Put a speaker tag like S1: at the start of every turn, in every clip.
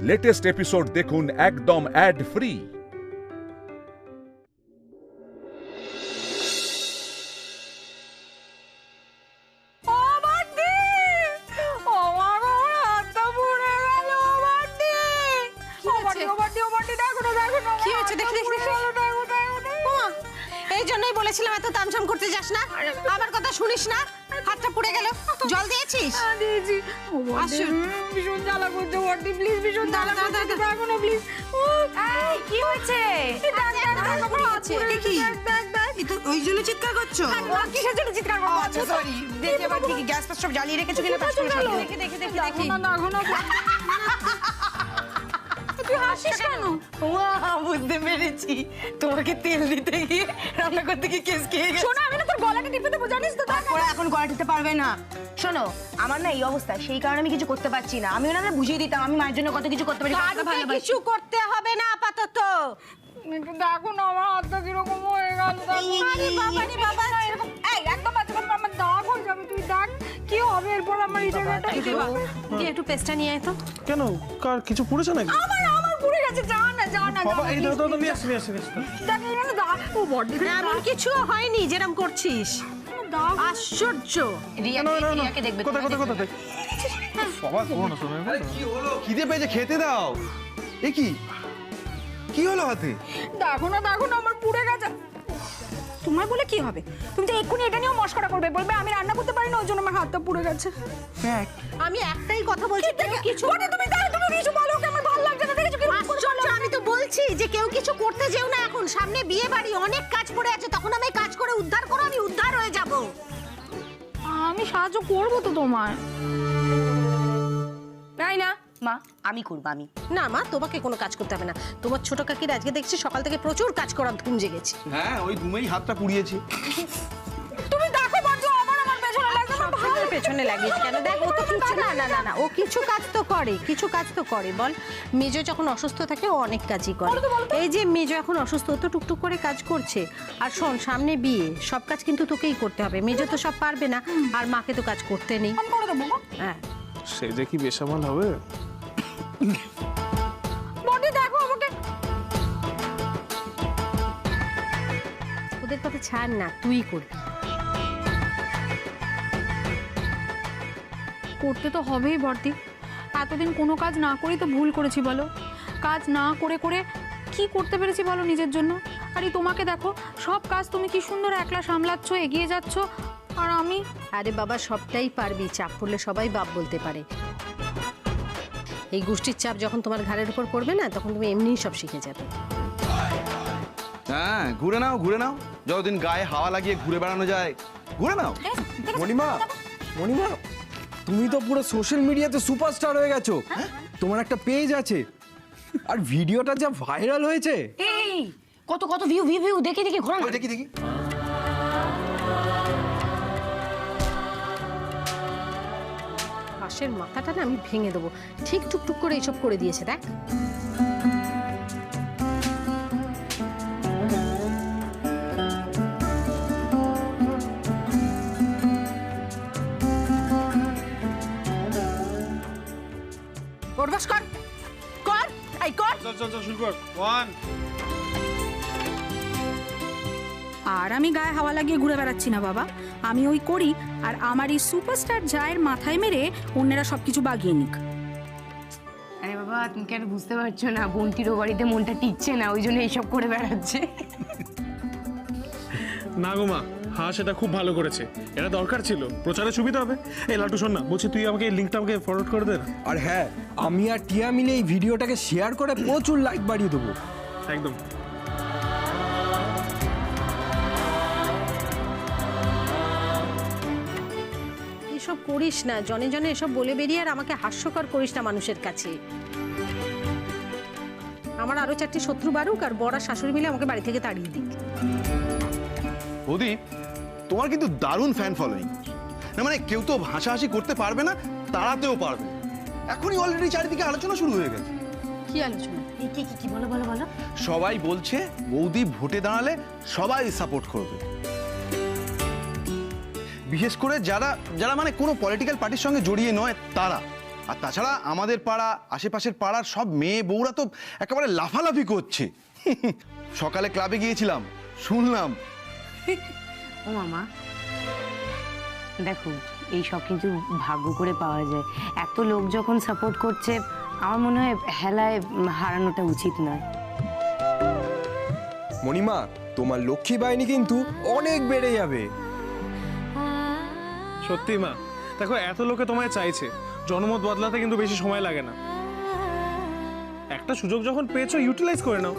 S1: Latest episode দেখুন একদম add free.
S2: এই জন্যই বলেছিলাম এত তামঝাম করতে যাস না, আমার কথা শুনিস না। হাতটা পুড়ে গেল, জল দিয়েছিস?
S3: দিয়েছি। ভীষণ জ্বালা করছে বডি, প্লিজ ভীষণ জ্বালা করছে, দেখো না প্লিজ। এই কি হয়েছে?
S2: ওই জন্য চিৎকার করছো?
S3: কিসের জন্য চিৎকার করছো?
S2: আচ্ছা সরি, দেখি এবার কি গ্যাস পাস সব জ্বালিয়ে রেখেছো কিনা তার সঙ্গে সঙ্গে দেখি দেখি দেখি দেখি।
S3: না দেখো না, তুই হাসিস কেন?
S2: বুঝতে পেরেছি, তোমাকে তেল দিতে গিয়ে রান্না করতে গিয়ে কেস খেয়ে গেছে।
S3: শোনো, আমি না তোর গলাটা টিপে দেবো, জানিস তো?
S2: ওরা এখন গলা টিপতে পারবে না। শোনো, আমার না এই অবস্থা, সেই কারণে আমি কিছু করতে পারছি না। আমি ওনাদের বুঝিয়ে দিতাম আমি মায়ের জন্য কত কিছু করতে পারি। কিছু করতে হবে না আপাতত।
S3: একটু দেখো না আমার হাতটা কিরকম হয়ে গেল।
S2: আরে বাবা রে বাবা,
S3: এই একদম আমার দাগ হয়ে যাবে, তুই দেখ কি হবে এরপর আমার এই জায়গাটা।
S2: দিয়ে একটু পেস্টটা নিয়ে আয় তো।
S4: কেন, কার কিছু পুড়েছে নাকি?
S3: আমার পুড়ে গেছে, যা না
S4: বাবা এই দাও নিয়ে আসি
S3: দেখ এখানে দাগ। ও বডি
S2: এমন কিছু হয়নি যেরকম করছিস।
S3: দাগ।
S2: আশ্চর্য। রিয়াকে দেখবে।
S4: কোথায় বাবা শোনো না, শোনো।
S5: কি হলো? খিদে পেয়েছে, খেতে দাও। এ কি কি হলো হাতে?
S3: দেখো না আমার পুড়ে গেছে। তোমার বলে কি হবে? তুমি তো এক্ষুনি এটা নিয়েও মশকরা করবে, বলবে আমি রান্না করতে পারি না ওই জন্য আমার হাতটা পুড়ে গেছে।
S2: আমি একটাই কথা বলছি, কিছু
S3: তুমি কিছু বলো, ওকে আমার ভালো লাগছে না। দেখেছো কি
S2: আশ্চর্য। আমি তো বলছি যে কেউ কিছু করতে যেও না এখন, সামনে বিয়ে বাড়ি, অনেক কাজ পড়ে আছে, তখন আমি কাজ করে উদ্ধার করো, আমি উদ্ধার হয়ে যাব।
S3: আমি সাহায্য করবো তো তোমার। তাই না
S2: মা, আমি করবো। আমি না মা, তোমাকে কোনো কাজ করতে হবে না। তোমার ছোট কাকির আজকে দেখছি সকাল থেকে প্রচুর কাজ করার ধুম জেগেছে।
S5: হ্যাঁ, ওই ধুমেই হাতটা পুড়িয়েছি।
S3: তুমি দেখো বাজু, আমার পেছনে লাগছে, আমার ভালো
S2: পেছনে লাগিয়েছে কেন? দেখ ও তো কিছু না ও কিছু কাজ তো করে বল। মেজো যখন অসুস্থ থাকে ও অনেক কাজই করে। এই যে মেজো এখন অসুস্থ, ও তো টুকটুক করে কাজ করছে। আর শোন, সামনে বিয়ে, সব কাজ কিন্তু তোকেই করতে হবে। মেজো তো সব পারবে না, আর মাকে তো কাজ করতে নেই।
S3: আমি করে দেবো।
S2: হ্যাঁ,
S4: সে যে কি বেসামাল হবে।
S3: বডি দেখো আমাকে।
S2: ওদের কথা ছাড় না, তুই করবি।
S3: করতে তো হবেই বর্দি, এতদিন কোনো কাজ না করেই তো ভুল করেছি বলো। কাজ না করে করে কি করতে পেরেছি বলো নিজের জন্য। আর এই তোমাকে দেখো, সব কাজ তুমি কি সুন্দর একলা সামলাচ্ছ, এগিয়ে যাচ্ছ, আর আমি।
S2: আরে বাবা, সবটাই পারবি, চাপ পড়লে সবাই বাপ বলতে পারে। এই গোষ্ঠীর চাপ যখন তোমার ঘাড়ের উপর পড়বে না, তখন তুমি এমনিই সব শিখে যাবে।
S5: হ্যাঁ, ঘুরে নাও, যতদিন গায়ে হাওয়া লাগিয়ে ঘুরে বেড়ানো যায় ঘুরে নাও।
S6: মণিমা, তুমি তো পুরো সোশ্যাল মিডিয়াতে সুপারস্টার হয়ে গেছো। তোমার একটা পেজ আছে, আর ভিডিওটা যা ভাইরাল হয়েছে।
S3: এই কত ভিউ দেখি ঘোরা না।
S5: দেখি
S2: পাশের মাথাটা না আমি ভেঙে দেবো, ঠিক টুকটুক করে এসব করে দিয়েছে। দেখ কর এই কর।
S4: চল শুরু কর। 1
S3: আর আমি গায়ে হাওয়া লাগিয়ে ঘুরে বেড়াচ্ছি না বাবা, আমি ওই করি। আর আমার এই সুপারস্টার জায়ের মাথায় মেরে অন্যেরা সবকিছু বাগিয়ে নিক।
S7: আরে বাবা, তুমি কেন বুঝতে পারছো না? বন্টিরও বাড়িতে মনটা টিকছে না, ওই জন্য এইসব করে বেড়াচ্ছে।
S4: না গো মা, হ্যাঁ সেটা খুব ভালো করেছে, এটা দরকার ছিল, প্রচারে সুবিধা হবে। এই লাটু শোন না, বলছি তুই আমাকে এই লিঙ্কটা আমাকে ফরওয়ার্ড করে দে না।
S6: আর হ্যাঁ, আমি আর টিয়া মিলে এই ভিডিওটাকে শেয়ার করে প্রচুর লাইক বাড়িয়ে দেবো।
S4: একদম।
S2: এসব করিস না, জনে জনে এসব বলে বেরিয়ে আর আমাকে হাস্যকর করিস না মানুষের কাছে। আমার আরো 4টি শত্রু বাড়ুক, আর বড় শাশুড়ি মিলে আমাকে বাড়ি থেকে তাড়িয়ে দিক।
S5: বৌদি, তোমার কিন্তু দারুণ ফ্যান ফলোইং। না মানে কেউ তো হাসাহাসি করতে পারবে না, তাড়াতেও পারবে। এখনই অলরেডি চারিদিকে আলোচনা শুরু হয়ে গেছে।
S2: কি আলোচনা?
S7: কি বলো।
S5: সবাই বলছে বৌদি ভোটে দাঁড়ালে সবাই সাপোর্ট করবে, বিশেষ করে যারা যারা মানে কোনো পলিটিক্যাল পার্টির সঙ্গে জড়িয়ে নয় তারা। আর তাছাড়া আমাদের পাড়া আশেপাশের পাড়ার সব মেয়ে বউরা তো একেবারে লাফালাফি করছে। সকালে ক্লাবে গিয়েছিলাম, শুনলাম।
S7: ও মামা, দেখো এই সব কিন্তু ভাগ্য করে পাওয়া যায়। এত লোক যখন সাপোর্ট করছে, আমার মনে হয় হেলায় হারানোটা উচিত নয়।
S6: মণিমা, তোমার লক্ষ্মী বাহিনী কিন্তু অনেক বেড়ে যাবে।
S4: সত্যি মা, দেখো এত লোকে তোমায় চাইছে, জনমত বদলাতে কিন্তু বেশি সময় লাগে না। একটা সুযোগ যখন পেয়েছো, ইউটিলাইজ করে নাও।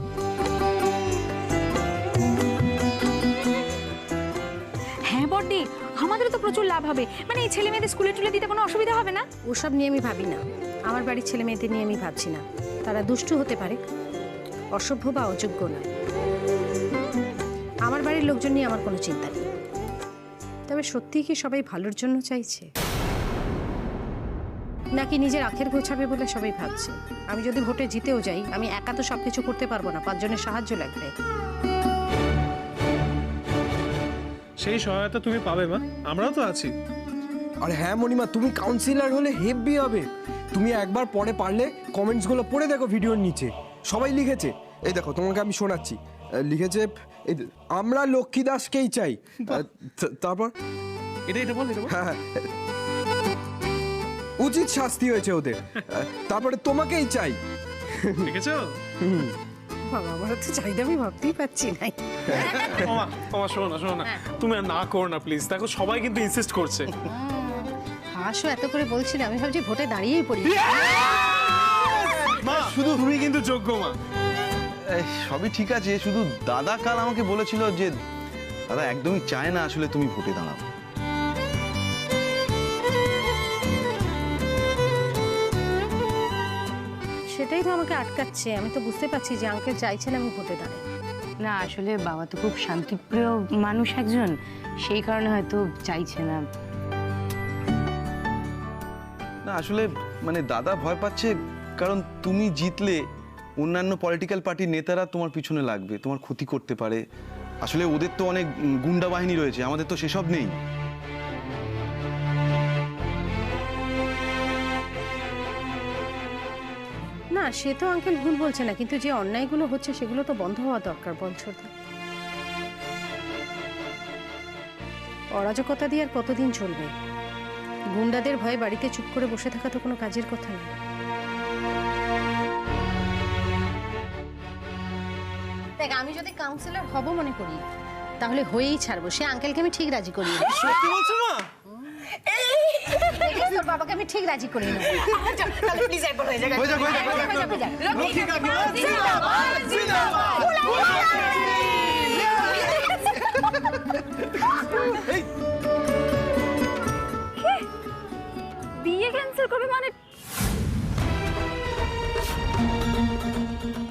S3: হ্যাঁ বড়দি, আমাদেরও তো প্রচুর লাভ হবে। মানে এই ছেলে মেয়েদের স্কুলে টুলে দিতে কোনো অসুবিধা হবে না।
S2: ওসব নিয়ে আমি ভাবি না। আমার বাড়ির ছেলে মেয়েদের নিয়ে আমি ভাবছি না। তারা দুষ্টু হতে পারে, অসভ্য বা অযোগ্য না। আমার বাড়ির লোকজন নিয়ে আমার কোনো চিন্তা নেই। তবে সত্যিই কি সবাই ভালোর জন্য চাইছে, নাকি নিজের আখের গোছাবে বলে সবাই ভাবছে? আমি যদি ভোটে জিতেও যাই, আমি একা তো সবকিছু করতে পারবো না, 5 জনের সাহায্য লাগবে।
S4: সেই সহায়তা তুমি পাবে মা, আমরাও তো আছি।
S6: আর হ্যাঁ মণিমা, তুমি কাউন্সিলর হলে হেভি হবে। তুমি একবার পরে পারলে কমেন্টসগুলো পড়ে দেখো ভিডিওর নিচে। সবাই লিখেছে, এই দেখো তোমাকে আমি শোনাচ্ছি। লিখেছে, আমরা লক্ষ্মী দাসকেই চাই। তারপর
S4: এটা বল, এটা বল।
S6: হ্যাঁ, উচিত শাস্তি হয়েছে ওদের। তারপরে তোমাকেই চাই।
S4: দেখেছো?
S2: বাবা, আমার তো চাহিদা আমি ভাবতেই পারছি না।
S4: মামা শোনো না, তুমি আর না করো না প্লিজ। দেখো সবাই কিন্তু ইনসিস্ট করছে।
S2: হাসো এত করে বলছিল, আমি ভাবছি ভোটে দাঁড়িয়েই পড়ি।
S4: মা, শুধু তুমি কিন্তু যোগ্য মা।
S5: সবই ঠিক আছে, শুধু দাদা কাল আমাকে বলেছিল যে দাদা একদমই চায় না আসলে তুমি ভোটে দাঁড়াও।
S2: সেটাই তো আমাকে আটকাচ্ছে। আমি তো বুঝতে পারছি যে আঙ্কেল চাইছেন আমি ভোটে দাঁড়াই।
S7: না, আসলে বাবা তো খুব শান্তিপ্রিয় মানুষ একজন, সেই কারণে হয়তো চাইছে না।
S5: না আসলে মানে দাদা ভয় পাচ্ছে, কারণ তুমি জিতলে অন্যান্য পলিটিক্যাল পার্টির নেতারা তোমার পিছনে লাগবে, তোমার ক্ষতি করতে পারে। আসলে ওদের তো অনেক গুন্ডা বাহিনী রয়েছে, আমাদের তো সেসব নেই।
S2: না, সে তো আঙ্কেল ভুল বলছে না, কিন্তু যে অন্যায়গুলো হচ্ছে সেগুলো তো বন্ধ হওয়া দরকার। বলছো তো, অরাজকতা দিয়ে আর কতদিন চলবে? গুন্ডাদের ভয়ে বাড়িতে চুপ করে বসে থাকা তো কোনো কাজের কথা না। দেখ, আমি যদি কাউন্সিলর হব মনে করি, তাহলে হয়েই ছাড়বো। সে আঙ্কেলকে আমি ঠিক রাজি করিয়ে নেবো।
S4: সত্যি বলছো মা?
S2: তোর বাবাকে আমি ঠিক রাজি করিয়ে নেবো।
S3: বিয়ে ক্যান্সেল করবে মানে?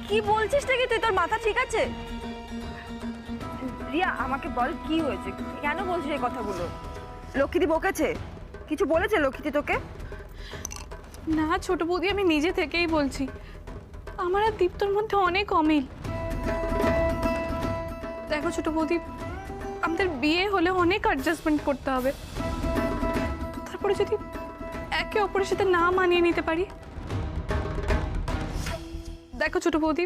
S3: কি বলছিস নাকি তুই? তোর মাথা ঠিক আছে?
S8: রিয়া, আমাকে বল কি হয়েছে, কেন বলছিস এই কথাগুলো? লক্ষ্মীদি বকেছে? কিছু বলেছে লক্ষ্মীদি তোকে?
S3: না ছোট বৌদি, আমি নিজে থেকেই বলছি, আমার আর দীপ্তর মধ্যে অনেক অমিল। দেখো ছোট বৌদি, আমাদের বিয়ে হলে অনেক অ্যাডজাস্টমেন্ট করতে হবে। তারপরে যদি একে অপরের সাথে না মানিয়ে নিতে পারি। দেখো ছোট বৌদি,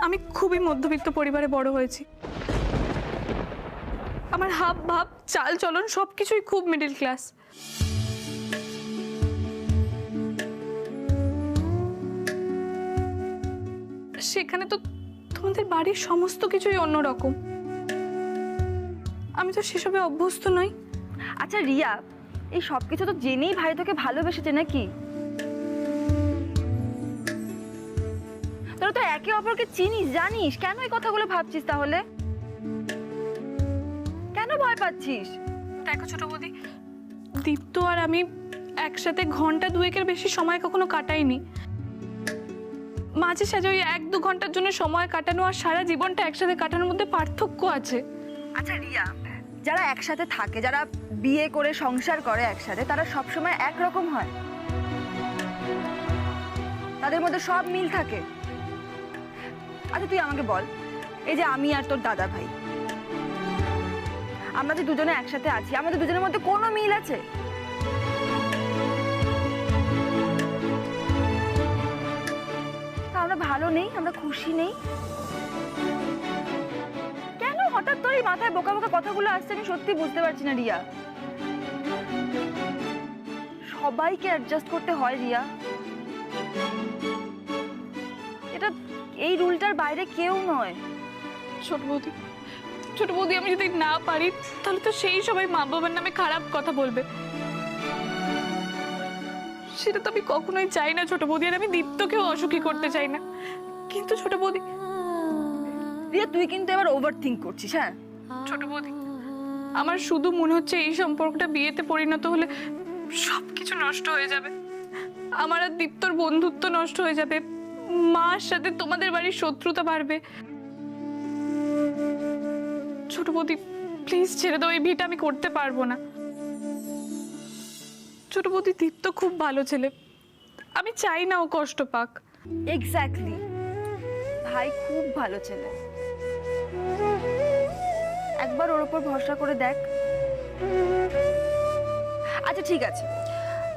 S3: আমি খুবই মধ্যবিত্ত পরিবারে বড় হয়েছি। আমার হাব ভাব চাল চলন সবকিছুই খুব মিডল ক্লাস। সেখানে তো তোমাদের বাড়ির সমস্ত কিছুই অন্যরকম। আমি তো সেসবে অভ্যস্ত নই।
S8: আচ্ছা রিয়া, এই সব কিছু তো জেনেই ভাই তোকে ভালোবেসেছে নাকি? তোরা তো একে অপরকে চিনিস, জানিস, কেন এই কথাগুলো ভাবছিস তাহলে? কেন ভয় পাচ্ছিস?
S3: দেখো ছোট বৌদি, দীপ্ত আর আমি একসাথে ঘন্টা 2-এর বেশি সময় কখনো কাটাইনি। মাঝে সাঝে ওই 1-2 ঘন্টার জন্য সময় কাটানো আর সারা জীবনটা একসাথে কাটানোর মধ্যে পার্থক্য আছে।
S8: আচ্ছা রিয়া, যারা একসাথে থাকে, যারা বিয়ে করে সংসার করে একসাথে, তারা সবসময় একরকম হয়? তাদের মধ্যে সব মিল থাকে? আচ্ছা তুই আমাকে বল, এই যে আমি আর তোর দাদা ভাই, আমরা যে দুজনে একসাথে আছি, আমাদের দুজনের মধ্যে কোনো মিল আছে? ভালো নেই, আমরা খুশি নেই? কেন হঠাৎ তোর এই মাথায় বোকা বোকা কথাগুলো আসছে আমি সত্যি বুঝতে পারছি না রিয়া। সবাইকে অ্যাডজাস্ট করতে হয় রিয়া, এটা এই রুলটার বাইরে কেউ নয়।
S3: ছোট বৌদি আমি যদি না পারি তাহলে তো সেই সবাই মা বাবার নামে খারাপ কথা বলবে, সেটা তো আমি কখনোই চাই না ছোট বৌদি। আর আমি দীপ্তকেও অসুখী করতে চাই না, কিন্তু ছোট বৌদি
S8: রিয়া তুই কিন্তু এবার ওভার থিঙ্ক করছিস। হ্যাঁ
S3: ছোট বৌদি, আমার শুধু মনে হচ্ছে এই সম্পর্কটা বিয়েতে পরিণত হলে সবকিছু নষ্ট হয়ে যাবে। আমার আর দীপ্তর বন্ধুত্ব নষ্ট হয়ে যাবে, মার সাথে তোমাদের বাড়ির শত্রুতা বাড়বে। ছোট বৌদি প্লিজ ছেড়ে দাও, এই বিয়েটা আমি করতে পারবো না। ছোট বৌদি দীপ্ত খুব ভালো ছেলে, আমি চাই না ও কষ্ট পাক।
S8: এক্স্যাক্টলি, ভাই খুব ভালো ছেলে, একবার ওর উপর ভরসা করে দেখ। আচ্ছা ঠিক আছে,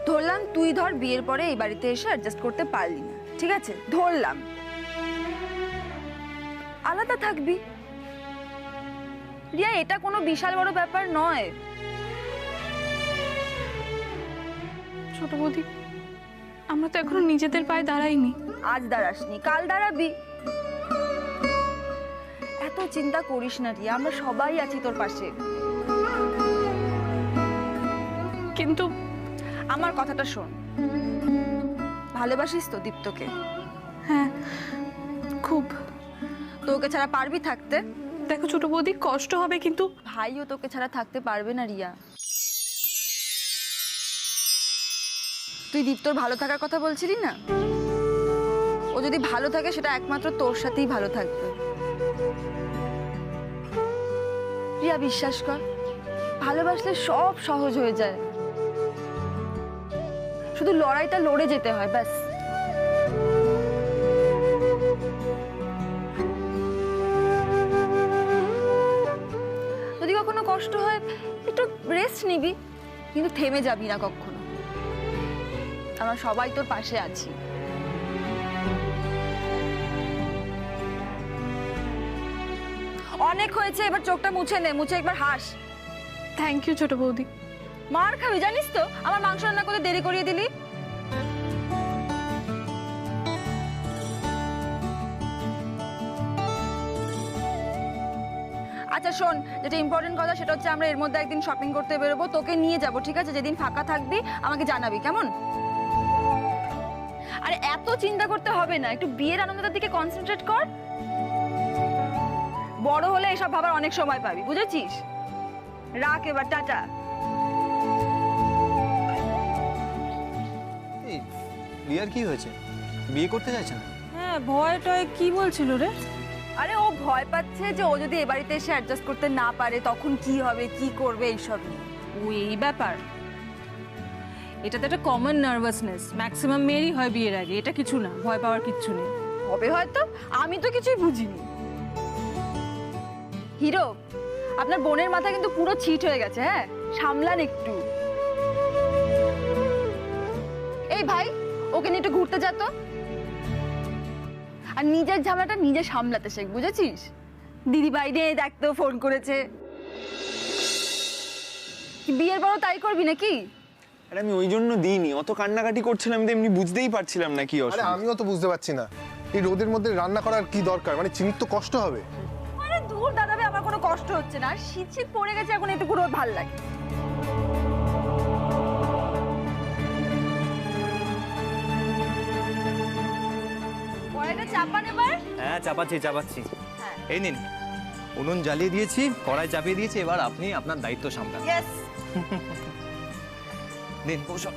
S8: ধরলাম তুই ধর বিয়ের পরে এই বাড়িতে এসে অ্যাডজাস্ট করতে পারলি না, ঠিক আছে ধরলাম, আলাদা থাকবি। রিয়া এটা কোনো বিশাল বড় ব্যাপার নয়।
S3: ছোট বৌদি আমরা তো এখনো নিজেদের পায়ে দাঁড়াইনি।
S8: আজ দাঁড়াসনি, কাল দাঁড়াবি। এত চিন্তা করিস না রিয়া, আমরা সবাই আছি তোর পাশে।
S3: কিন্তু
S8: আমার কথাটা শোন, ভালোবাসিস তো দীপ্তকে?
S3: হ্যাঁ খুব।
S8: তোকে ছাড়া পারবি থাকতে?
S3: দেখো ছোট বৌদি কষ্ট হবে, কিন্তু
S8: ভাইও তোকে ছাড়া থাকতে পারবে না রিয়া। তুই দীপ্তর ভালো থাকার কথা বলছিলি না? ও যদি ভালো থাকে সেটা একমাত্র তোর সাথেই ভালো থাকবে। রিয়া বিশ্বাস কর, ভালোবাসলে সব সহজ হয়ে যায়, শুধু লড়াইটা লড়ে যেতে হয় ব্যাস। যদি কখনো কষ্ট হয় একটু রেস্ট নিবি, কিন্তু থেমে যাবি না কখনো। আমরা সবাই তোর পাশে আছি। অনেক হয়েছে, এবার চোখটা মুছে নে, মুছে একবার হাস।
S3: থ্যাংক ইউ ছোট বৌদি।
S8: মার খাবি জানিস তো, আমার মাংস রান্না করতে দেরি করিয়ে দিলি। আচ্ছা শোন, যেটা ইম্পর্টেন্ট কথা সেটা হচ্ছে আমরা এর মধ্যে একদিন শপিং করতে বেরোবো, তোকে নিয়ে যাব, ঠিক আছে? যেদিন ফাঁকা থাকবি আমাকে জানাবি, কেমন? আরে এত চিন্তা করতে হবে না, একটু বিয়ের আনন্দটার দিকে কনসেন্ট্রেট কর। বড় হলে এসব ভাবার অনেক সময় পাবি, বুঝেছিস? রাখ এবার, টাটা।
S9: রিয়ার কি হয়েছে? বিয়ে করতে চাইছে না?
S2: হ্যাঁ ভয় টয় কি বলছিল রে?
S8: আরে ও ভয় পাচ্ছে যে ও যদি এ বাড়িতে এসে অ্যাডজাস্ট করতে না পারে তখন কি হবে, কি করবে, এইসব নিয়ে।
S2: ও এই ব্যাপার, এটা তো একটা কমন নার্ভাসনেস, ম্যাক্সিমাম মেয়েরই হয় বিয়ের আগে, এটা কিছু না, ভয় পাওয়ার কিচ্ছু নেই।
S8: হবে হয়তো, আমি তো কিছুই বুঝিনি। হিরো, আপনার বোনের মাথা কিন্তু পুরো ছিট হয়ে গেছে, হ্যাঁ সামলান একটু। এই ভাই, ওকে নিয়ে একটু ঘুরতে যা তো, আর নিজের ঝামেলাটা নিজে সামলাতে শেখ, বুঝেছিস? দিদি বাইরে দেখতেও ফোন করেছে। কি বিয়ের পরও তাই করবি নাকি?
S9: আরে আমি ওই জন্য দিইনি, অত কান্নাকাটি করছিলাম, আমি তো এমনি বুঝতেই পারছিলাম না কি
S10: আরে
S9: অসুবিধা।
S10: আমিও তো বুঝতে পারছি না এই রোদের মধ্যে রান্না করার কি দরকার, মানে চিনির তো কষ্ট হবে।
S8: আরে দূর দাদাবে, আমার কোনো কষ্ট হচ্ছে না, শীত শীত পড়ে গেছে এখন, এটুকু রোদ ভাল লাগে। কড়াইটা চাপান এবার।
S11: হ্যাঁ চাপাচ্ছি চাপাচ্ছি।
S8: হ্যাঁ।
S11: এই নিন, উনুন জ্বালিয়ে দিয়েছি, কড়াই চাপিয়ে দিয়েছি, এবার আপনি আপনার দায়িত্ব সামলান।
S8: ইয়েস।
S11: নিন কৌশল।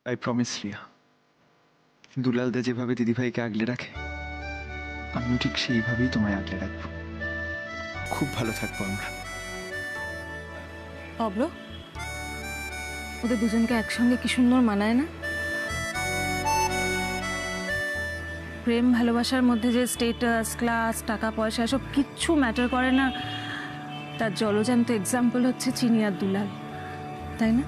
S9: আই প্রমিস রিয়া, দুলালদা যেভাবে দিদিভাইকে আগলে রাখে আমিও ঠিক সেইভাবেই তোমায় আগলে রাখবো। খুব ভালো থাকবো আমরা।
S3: অব্র, ওদের দুজনকে একসঙ্গে কি সুন্দর মানায় না? প্রেম ভালোবাসার মধ্যে যে স্টেটাস, ক্লাস, টাকা পয়সা এসব কিচ্ছু ম্যাটার করে না, তার জলজ্যান্ত এক্সাম্পল হচ্ছে চিনি আর দুলাল, তাই না?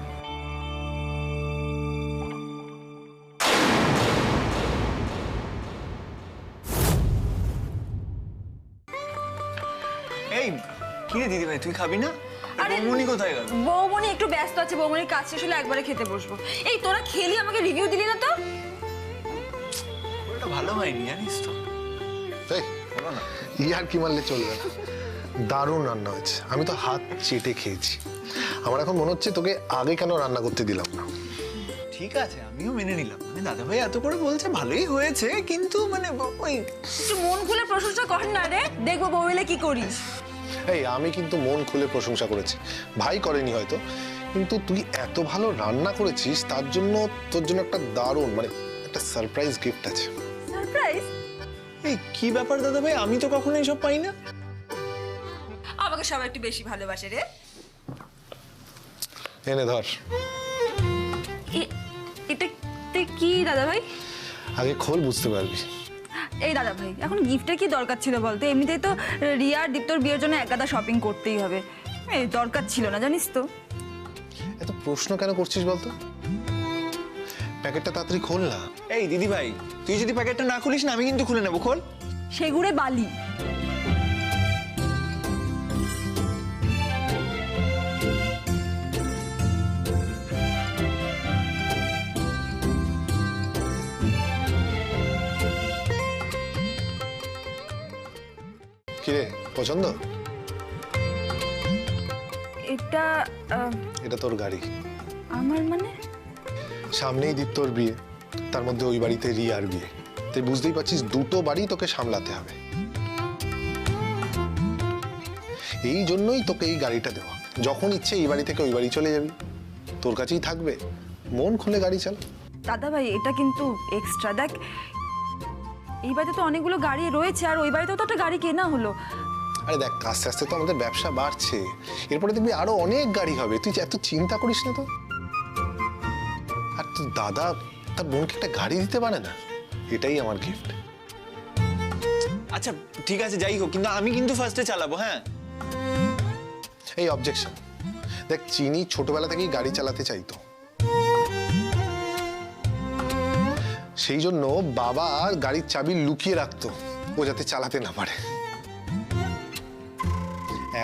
S9: এই কি রে দিদিভাই, তুই খাবি না?
S8: আরে
S9: বৌমনি কোথায় গেল?
S8: বৌমনি একটু ব্যস্ত আছে, বৌমনির কাজ শেষ হলে একবারে খেতে বসবো। এই তোরা খেলি, আমাকে রিভিউ দিলি না তো?
S9: ওটা ভালো হয়নি জানিস তো।
S10: এই ইয়ার কি মারলে চলবে না, দারুণ রান্না হয়েছে। আমি তো হাত চেটে খেয়েছি। আমার এখন মনে হচ্ছে তোকে আগে কেন রান্না করতে দিলাম না।
S9: ঠিক আছে, আমিও মেনে নিলাম, মানে দাদাভাই এত করে বলছে ভালোই হয়েছে, কিন্তু মানে ওই
S8: একটু মন খুলে প্রশংসা কর না রে, দেখবো বউ এলে কি করিস।
S10: এই আমি কিন্তু মন খুলে প্রশংসা করেছি, ভাই করেনি হয়তো, কিন্তু তুই এত ভালো রান্না করেছিস তার জন্য তোর জন্য একটা দারুণ মানে একটা সারপ্রাইজ গিফট আছে।
S8: সারপ্রাইজ?
S9: এই কি ব্যাপার দাদাভাই, আমি তো কখনো এইসব পাই না।
S8: আমাকে সবাই একটু বেশি ভালোবাসে রে।
S10: এনে ধর।
S8: এটা কি দাদা ভাই?
S10: আগে খোল, বুঝতে পারবি।
S8: এই দাদা ভাই, এখন গিফটের কি দরকার ছিল বলতো? এমনিতেই তো রিয়া আর দীপ্তর বিয়ের জন্য একাদা শপিং করতেই হবে, এই দরকার ছিল না জানিস তো।
S10: এত প্রশ্ন কেন করছিস বলতো? প্যাকেটটা তাড়াতাড়ি খোল না।
S9: এই দিদিভাই, তুই যদি প্যাকেটটা না খুলিস না আমি কিন্তু খুলে নেবো, খোল।
S8: সেগুড়ে বালি।
S10: কিরে, পছন্দ?
S8: এটা
S10: এটা তোর গাড়ি।
S8: আমার মানে?
S10: সামনেই দীপ্তর বিয়ে, তার মধ্যে ওই বাড়িতে রিয়ার বিয়ে, তুই বুঝতেই পারছিস দুটো বাড়ি তোকে সামলাতে হবে। এই জন্যই তোকে এই গাড়িটা দেওয়া, যখন ইচ্ছে এই বাড়ি থেকে ওই বাড়ি চলে যাবি, তোর কাছেই থাকবে, মন খুলে গাড়ি চালা।
S8: দাদা ভাই এটা কিন্তু এক্সট্রা। দেখ এই বাড়িতে তো অনেকগুলো গাড়ি রয়েছে, আর ওই বাড়িতেও তো একটা গাড়ি কেনা হলো।
S10: আরে দেখ, আস্তে আস্তে তো আমাদের ব্যবসা বাড়ছে, এরপরে দেখবি আরো অনেক গাড়ি হবে, তুই এত চিন্তা করিস না তো। আর তোর দাদা তার বোনকে একটা গাড়ি দিতে পারে না, এটাই আমার গিফট।
S9: আচ্ছা ঠিক আছে, যাই হোক, কিন্তু আমি কিন্তু ফার্স্টে চালাবো। হ্যাঁ,
S10: এই অবজেকশন। দেখ, চিনি ছোটবেলা থেকেই গাড়ি চালাতে চাইতো, সেই জন্য বাবা গাড়ির চাবি লুকিয়ে রাখতো, ও যাতে চালাতে না পারে।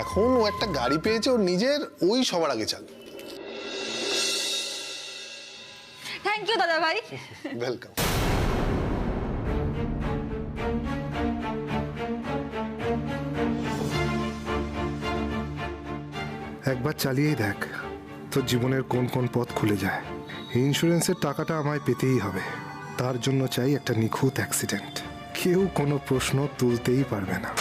S10: এখন ও একটা গাড়ি পেয়েছে ওর নিজের, ওই সবার আগে চাল।
S8: থ্যাংক ইউ দাদা ভাই।
S10: ওয়েলকাম।
S12: একবার চালিয়েই দেখ তোর জীবনের কোন কোন পথ খুলে যায়। ইন্স্যুরেন্সের টাকাটা আমায় পেতেই হবে, তার জন্য চাই একটা নিখুঁত অ্যাক্সিডেন্ট, কেউ কোনো প্রশ্ন তুলতেই পারবে না।